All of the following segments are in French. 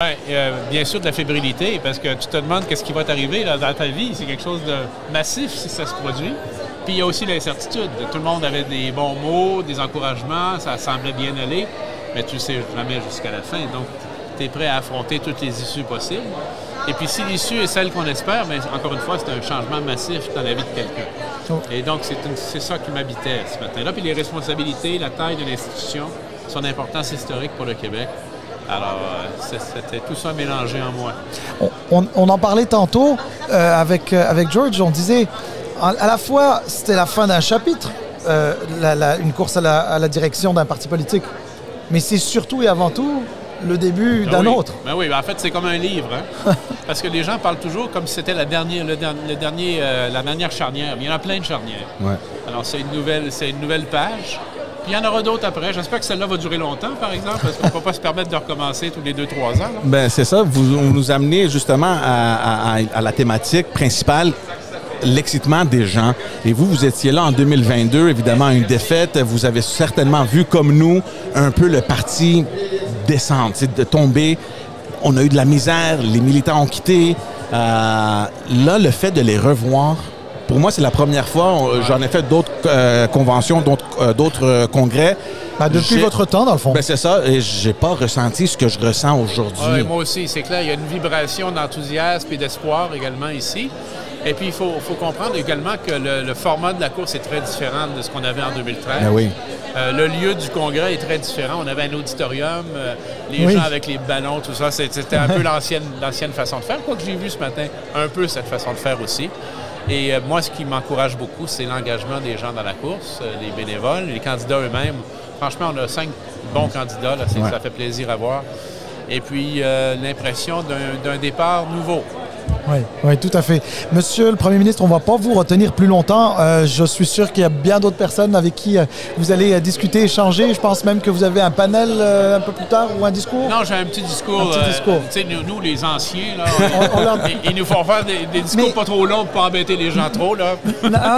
Ben, bien sûr de la fébrilité, parce que tu te demandes qu'est-ce qui va t'arriver dans ta vie. C'est quelque chose de massif si ça se produit. Puis il y a aussi l'incertitude. Tout le monde avait des bons mots, des encouragements, ça semblait bien aller, mais tu ne sais jamais jusqu'à la fin. Donc, tu es prêt à affronter toutes les issues possibles. Et puis si l'issue est celle qu'on espère, bien, encore une fois, c'est un changement massif dans la vie de quelqu'un. Oh. Et donc, c'est ça qui m'habitait ce matin-là. Puis les responsabilités, la taille de l'institution, son importance historique pour le Québec. Alors, c'était tout ça mélangé en moi. On en parlait tantôt avec George, on disait, à la fois, c'était la fin d'un chapitre, une course à la direction d'un parti politique, mais c'est surtout et avant tout le début d'un autre. Ben oui, en fait, c'est comme un livre, hein? Parce que les gens parlent toujours comme si c'était la dernière charnière. Mais il y en a plein de charnières. Ouais. Alors, c'est une nouvelle page. Il y en aura d'autres après. J'espère que celle-là va durer longtemps, par exemple, parce qu'on ne peut pas se permettre de recommencer tous les 2-3 ans. Bien, c'est ça. Vous nous amenez justement à la thématique principale, l'excitement des gens. Et vous étiez là en 2022, évidemment, une défaite. Vous avez certainement vu, comme nous, un peu le parti descendre, de tomber. On a eu de la misère, les militants ont quitté. Là, le fait de les revoir, pour moi, c'est la première fois. J'en ai fait d'autres conventions, d'autres congrès. Depuis votre temps, dans le fond. Ben c'est ça, et j'ai pas ressenti ce que je ressens aujourd'hui. Ouais, moi aussi, c'est clair. Il y a une vibration d'enthousiasme et d'espoir également ici. Et puis, il faut comprendre également que le format de la course est très différent de ce qu'on avait en 2013. Ben oui. Le lieu du congrès est très différent. On avait un auditorium, les gens avec les ballons, tout ça. C'était un peu l'ancienne façon de faire. Quoi que j'ai vu ce matin, un peu cette façon de faire aussi. Et moi, ce qui m'encourage beaucoup, c'est l'engagement des gens dans la course, les bénévoles, les candidats eux-mêmes. Franchement, on a 5 bons candidats, là, ça fait plaisir à voir. Et puis, l'impression d'un départ nouveau. Oui, tout à fait. Monsieur le Premier ministre, on ne va pas vous retenir plus longtemps. Je suis sûr qu'il y a bien d'autres personnes avec qui vous allez discuter, échanger. Je pense même que vous avez un panel un peu plus tard ou un discours. Non, j'ai un petit discours. Tu sais, nous, les anciens, là, ils nous font faire des discours pas trop longs pour pas embêter les gens trop. Là.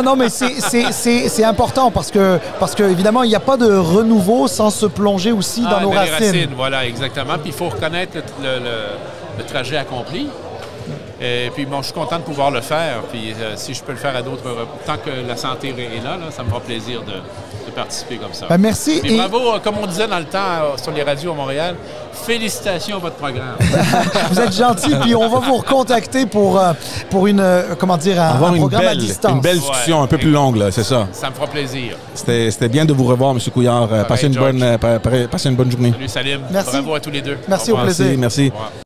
Non, mais c'est important parce que évidemment, il n'y a pas de renouveau sans se plonger aussi dans nos racines. Voilà, exactement. Puis il faut reconnaître le trajet accompli. Et puis, bon, je suis content de pouvoir le faire. Puis, si je peux le faire à d'autres... Tant que la santé est là, ça me fera plaisir de participer comme ça. Ben merci. Puis, bravo, comme on disait dans le temps sur les radios à Montréal, félicitations à votre programme. Vous êtes gentil, puis on va vous recontacter pour une, comment dire, un programme à distance. Une belle discussion un peu plus longue, là, c'est ça. Ça me fera plaisir. C'était bien de vous revoir, M. Couillard. Passez une bonne journée. Salut, Salim. Merci. Bravo à tous les deux. Merci, au plaisir. Merci.